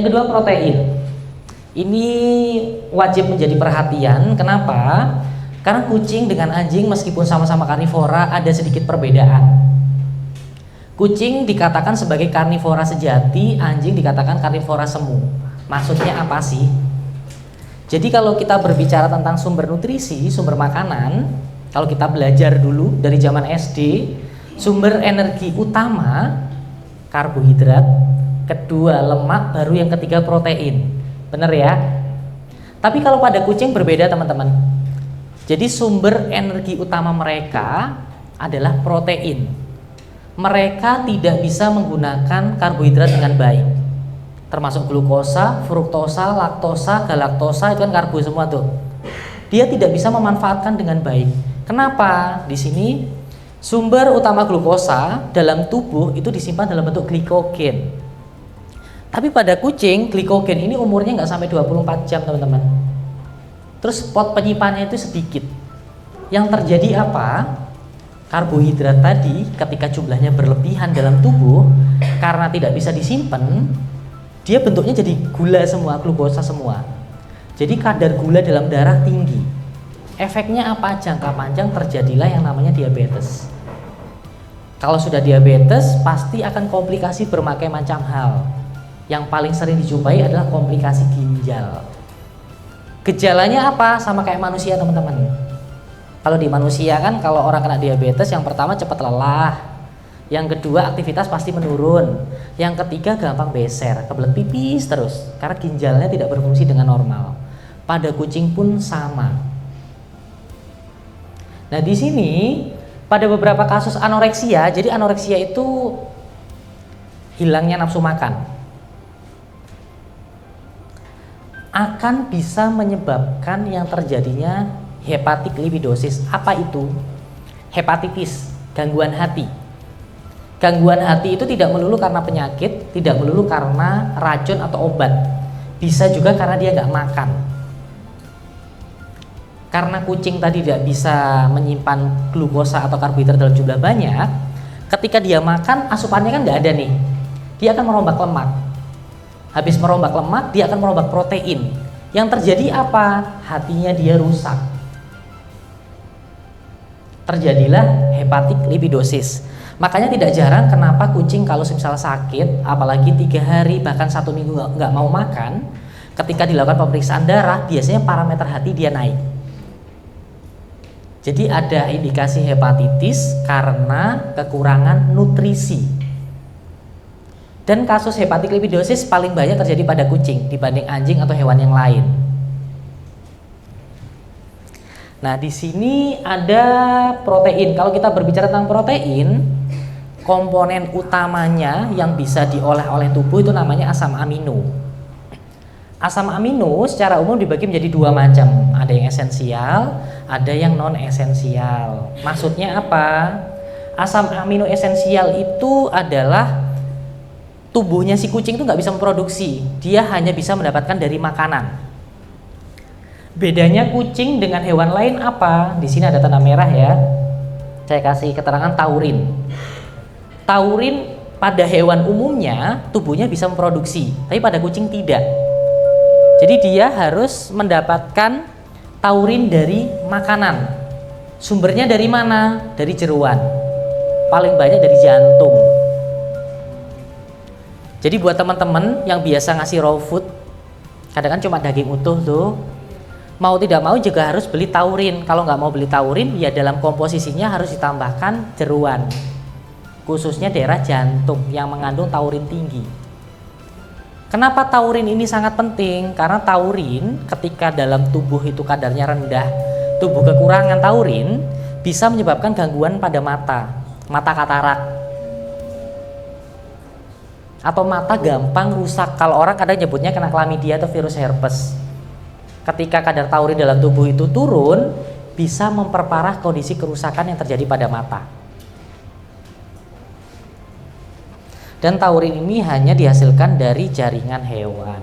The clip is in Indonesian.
Yang kedua, protein. Ini wajib menjadi perhatian. Kenapa? Karena kucing dengan anjing meskipun sama-sama karnivora ada sedikit perbedaan. Kucing dikatakan sebagai karnivora sejati, anjing dikatakan karnivora semu. Maksudnya apa sih? Jadi kalau kita berbicara tentang sumber nutrisi, sumber makanan, kalau kita belajar dulu dari zaman SD, sumber energi utama karbohidrat, kedua lemak, baru yang ketiga protein. Bener ya? Tapi kalau pada kucing berbeda teman-teman. Jadi sumber energi utama mereka adalah protein. Mereka tidak bisa menggunakan karbohidrat dengan baik. Termasuk glukosa, fruktosa, laktosa, galaktosa, itu kan karbo semua tuh. Dia tidak bisa memanfaatkan dengan baik. Kenapa? Di sini sumber utama glukosa dalam tubuh itu disimpan dalam bentuk glikogen. Tapi pada kucing, glikogen ini umurnya nggak sampai 24 jam teman-teman. Terus pot penyimpanannya itu sedikit. Yang terjadi apa? Karbohidrat tadi ketika jumlahnya berlebihan dalam tubuh, karena tidak bisa disimpan, dia bentuknya jadi gula semua, glukosa semua. Jadi kadar gula dalam darah tinggi. Efeknya apa? Jangka panjang terjadilah yang namanya diabetes. Kalau sudah diabetes, pasti akan komplikasi berbagai macam hal. Yang paling sering dijumpai adalah komplikasi ginjal. Gejalanya apa? Sama kayak manusia teman-teman. Kalau di manusia kan kalau orang kena diabetes, yang pertama cepat lelah, yang kedua aktivitas pasti menurun, yang ketiga gampang beser, kebelet pipis terus karena ginjalnya tidak berfungsi dengan normal. Pada kucing pun sama. Nah di sini pada beberapa kasus anoreksia, jadi anoreksia itu hilangnya nafsu makan, akan bisa menyebabkan yang terjadinya hepatik lipidosis. Apa itu? Hepatitis, gangguan hati. Gangguan hati itu tidak melulu karena penyakit, tidak melulu karena racun atau obat. Bisa juga karena dia nggak makan. Karena kucing tadi tidak bisa menyimpan glukosa atau karbohidrat dalam jumlah banyak, ketika dia makan asupannya kan nggak ada nih. Dia akan merombak lemak. Habis merombak lemak, dia akan merombak protein. Yang terjadi apa? Hatinya dia rusak. Terjadilah hepatik lipidosis. Makanya tidak jarang kenapa kucing kalau misal sakit, apalagi 3 hari bahkan 1 minggu nggak mau makan, ketika dilakukan pemeriksaan darah biasanya parameter hati dia naik. Jadi ada indikasi hepatitis karena kekurangan nutrisi. Dan kasus hepatik lipidosis paling banyak terjadi pada kucing dibanding anjing atau hewan yang lain. Nah, di sini ada protein. Kalau kita berbicara tentang protein, komponen utamanya yang bisa diolah oleh tubuh itu namanya asam amino. Asam amino secara umum dibagi menjadi 2 macam. Ada yang esensial, ada yang non esensial. Maksudnya apa? Asam amino esensial itu adalah tubuhnya si kucing itu nggak bisa memproduksi. Dia hanya bisa mendapatkan dari makanan. Bedanya kucing dengan hewan lain apa? Di sini ada tanda merah ya. Saya kasih keterangan taurin. Taurin pada hewan umumnya tubuhnya bisa memproduksi, tapi pada kucing tidak. Jadi dia harus mendapatkan taurin dari makanan. Sumbernya dari mana? Dari jeroan. Paling banyak dari jantung. Jadi buat teman-teman yang biasa ngasih raw food, kadang kan cuma daging utuh tuh, mau tidak mau juga harus beli taurin. Kalau nggak mau beli taurin, ya dalam komposisinya harus ditambahkan jeroan, khususnya daerah jantung yang mengandung taurin tinggi. Kenapa taurin ini sangat penting? Karena taurin ketika dalam tubuh itu kadarnya rendah, tubuh kekurangan taurin bisa menyebabkan gangguan pada mata katarak, atau mata gampang rusak. Kalau orang kadang nyebutnya kena chlamydia atau virus herpes. Ketika kadar taurin dalam tubuh itu turun, bisa memperparah kondisi kerusakan yang terjadi pada mata. Dan taurin ini hanya dihasilkan dari jaringan hewan.